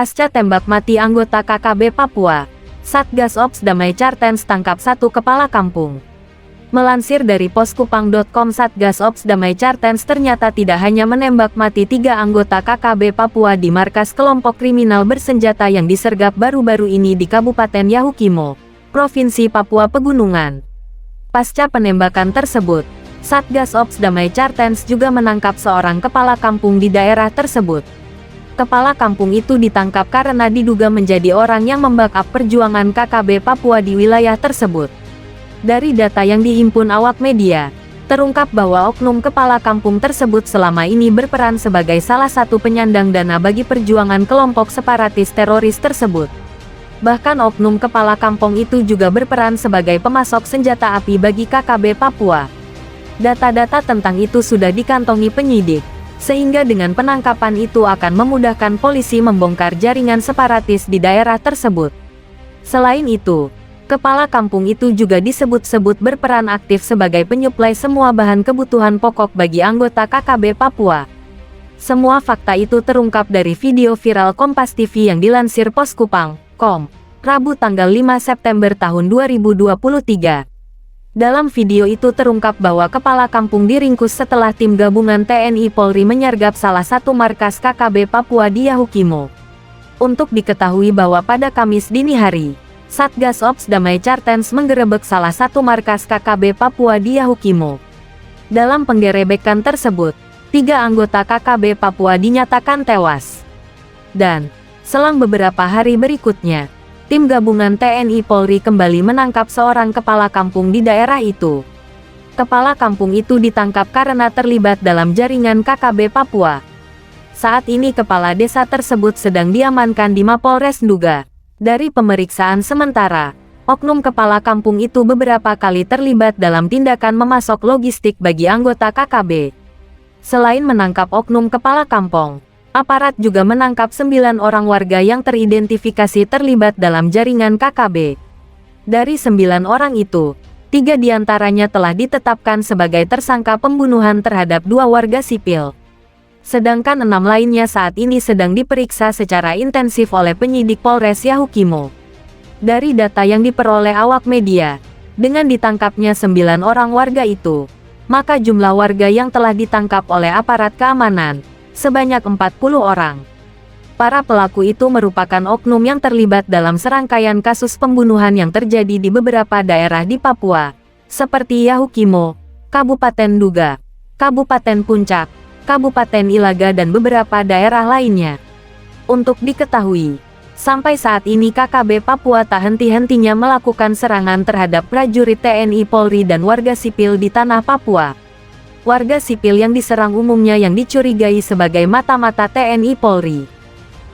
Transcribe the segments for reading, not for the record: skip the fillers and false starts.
Pasca tembak mati anggota KKB Papua, Satgas Ops Damai Cartens tangkap satu kepala kampung. Melansir dari poskupang.com, Satgas Ops Damai Cartens ternyata tidak hanya menembak mati 3 anggota KKB Papua di markas kelompok kriminal bersenjata yang disergap baru-baru ini di Kabupaten Yahukimo, Provinsi Papua Pegunungan. Pasca penembakan tersebut, Satgas Ops Damai Cartens juga menangkap seorang kepala kampung di daerah tersebut. Kepala kampung itu ditangkap karena diduga menjadi orang yang membackup perjuangan KKB Papua di wilayah tersebut. Dari data yang dihimpun awak media, terungkap bahwa oknum kepala kampung tersebut selama ini berperan sebagai salah satu penyandang dana bagi perjuangan kelompok separatis teroris tersebut. Bahkan oknum kepala kampung itu juga berperan sebagai pemasok senjata api bagi KKB Papua. Data-data tentang itu sudah dikantongi penyidik, sehingga dengan penangkapan itu akan memudahkan polisi membongkar jaringan separatis di daerah tersebut. Selain itu, kepala kampung itu juga disebut-sebut berperan aktif sebagai penyuplai semua bahan kebutuhan pokok bagi anggota KKB Papua. Semua fakta itu terungkap dari video viral Kompas TV yang dilansir Poskupang.com, Rabu tanggal 5 September tahun 2023. Dalam video itu terungkap bahwa kepala kampung diringkus setelah tim gabungan TNI Polri menyergap salah satu markas KKB Papua di Yahukimo. Untuk diketahui bahwa pada Kamis dini hari, Satgas Ops Damai Cartens menggerebek salah satu markas KKB Papua di Yahukimo. Dalam penggerebekan tersebut, 3 anggota KKB Papua dinyatakan tewas. Dan, selang beberapa hari berikutnya, tim gabungan TNI Polri kembali menangkap seorang kepala kampung di daerah itu. Kepala kampung itu ditangkap karena terlibat dalam jaringan KKB Papua. Saat ini kepala desa tersebut sedang diamankan di Mapolres Nduga. Dari pemeriksaan sementara, oknum kepala kampung itu beberapa kali terlibat dalam tindakan memasok logistik bagi anggota KKB. Selain menangkap oknum kepala kampung, aparat juga menangkap 9 orang warga yang teridentifikasi terlibat dalam jaringan KKB. Dari 9 orang itu, 3 diantaranya telah ditetapkan sebagai tersangka pembunuhan terhadap 2 warga sipil. Sedangkan 6 lainnya saat ini sedang diperiksa secara intensif oleh penyidik Polres Yahukimo. Dari data yang diperoleh awak media, dengan ditangkapnya 9 orang warga itu, maka jumlah warga yang telah ditangkap oleh aparat keamanan sebanyak 40 orang. Para pelaku itu merupakan oknum yang terlibat dalam serangkaian kasus pembunuhan yang terjadi di beberapa daerah di Papua, seperti Yahukimo, Kabupaten Nduga, Kabupaten Puncak, Kabupaten Ilaga dan beberapa daerah lainnya. Untuk diketahui, sampai saat ini KKB Papua tak henti-hentinya melakukan serangan terhadap prajurit TNI Polri dan warga sipil di tanah Papua. Warga sipil yang diserang umumnya yang dicurigai sebagai mata-mata TNI Polri.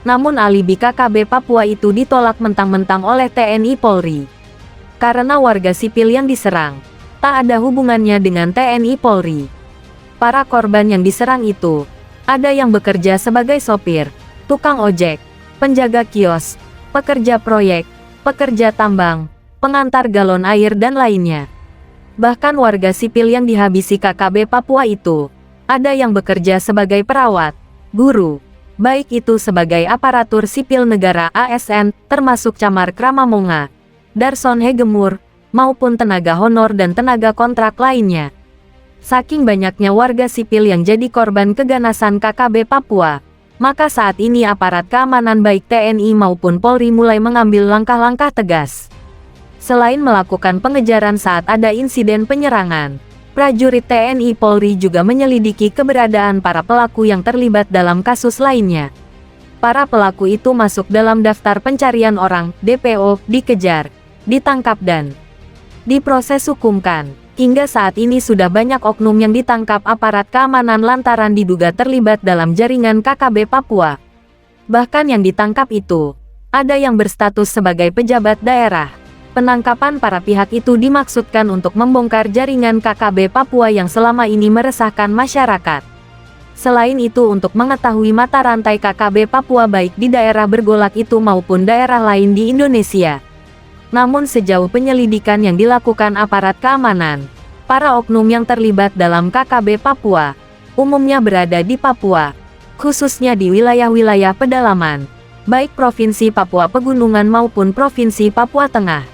Namun alibi KKB Papua itu ditolak mentang-mentang oleh TNI Polri. Karena warga sipil yang diserang tak ada hubungannya dengan TNI Polri. Para korban yang diserang itu, ada yang bekerja sebagai sopir, tukang ojek, penjaga kios, pekerja proyek, pekerja tambang, pengantar galon air dan lainnya. Bahkan warga sipil yang dihabisi KKB Papua itu, ada yang bekerja sebagai perawat, guru, baik itu sebagai aparatur sipil negara ASN, termasuk Camar Kramamonga, Darson Hegemur, maupun tenaga honor dan tenaga kontrak lainnya. Saking banyaknya warga sipil yang jadi korban keganasan KKB Papua, maka saat ini aparat keamanan baik TNI maupun Polri mulai mengambil langkah-langkah tegas. Selain melakukan pengejaran saat ada insiden penyerangan, prajurit TNI Polri juga menyelidiki keberadaan para pelaku yang terlibat dalam kasus lainnya. Para pelaku itu masuk dalam daftar pencarian orang, DPO, dikejar, ditangkap dan diproses hukumkan. Hingga saat ini sudah banyak oknum yang ditangkap aparat keamanan lantaran diduga terlibat dalam jaringan KKB Papua. Bahkan yang ditangkap itu, ada yang berstatus sebagai pejabat daerah. Penangkapan para pihak itu dimaksudkan untuk membongkar jaringan KKB Papua yang selama ini meresahkan masyarakat. Selain itu untuk mengetahui mata rantai KKB Papua baik di daerah bergolak itu maupun daerah lain di Indonesia. Namun sejauh penyelidikan yang dilakukan aparat keamanan, para oknum yang terlibat dalam KKB Papua, umumnya berada di Papua, khususnya di wilayah-wilayah pedalaman, baik Provinsi Papua Pegunungan maupun Provinsi Papua Tengah.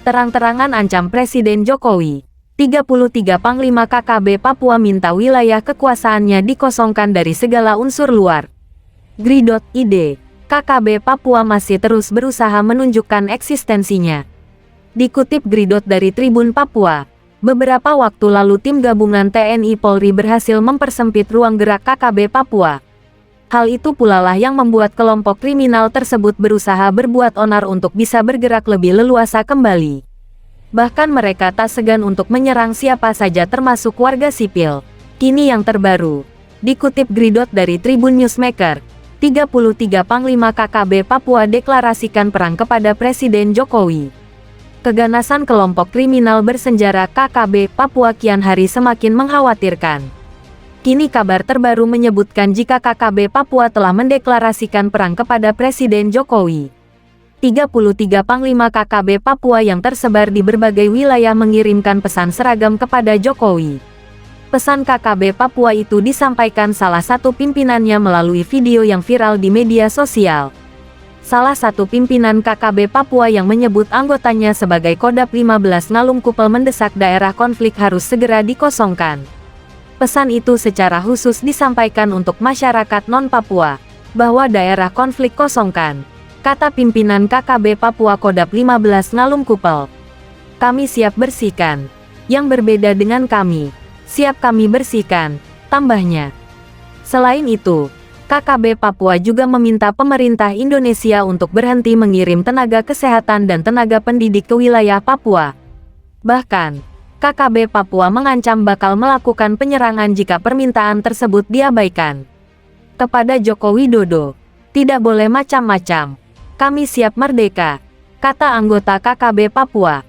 Terang-terangan ancam Presiden Jokowi. 33 Panglima KKB Papua minta wilayah kekuasaannya dikosongkan dari segala unsur luar. Gri.id, KKB Papua masih terus berusaha menunjukkan eksistensinya. Dikutip Gri. Dari Tribun Papua, beberapa waktu lalu tim gabungan TNI Polri berhasil mempersempit ruang gerak KKB Papua. Hal itu pula lah yang membuat kelompok kriminal tersebut berusaha berbuat onar untuk bisa bergerak lebih leluasa kembali. Bahkan mereka tak segan untuk menyerang siapa saja termasuk warga sipil. Kini yang terbaru, dikutip Gri. Dari Tribun Newsmaker, 33 Panglima KKB Papua deklarasikan perang kepada Presiden Jokowi. Keganasan kelompok kriminal bersenjata KKB Papua kian hari semakin mengkhawatirkan. Kini kabar terbaru menyebutkan jika KKB Papua telah mendeklarasikan perang kepada Presiden Jokowi. 33 Panglima KKB Papua yang tersebar di berbagai wilayah mengirimkan pesan seragam kepada Jokowi. Pesan KKB Papua itu disampaikan salah satu pimpinannya melalui video yang viral di media sosial. Salah satu pimpinan KKB Papua yang menyebut anggotanya sebagai Kodap 15 Ngalum Kupel mendesak daerah konflik harus segera dikosongkan. Pesan itu secara khusus disampaikan untuk masyarakat non-Papua, bahwa daerah konflik kosongkan. Kata pimpinan KKB Papua Kodap 15 Ngalum Kupel. Kami siap bersihkan. Yang berbeda dengan kami, siap kami bersihkan, tambahnya. Selain itu, KKB Papua juga meminta pemerintah Indonesia untuk berhenti mengirim tenaga kesehatan dan tenaga pendidik ke wilayah Papua. Bahkan, KKB Papua mengancam bakal melakukan penyerangan jika permintaan tersebut diabaikan. Kepada Joko Widodo, tidak boleh macam-macam. Kami siap merdeka, kata anggota KKB Papua.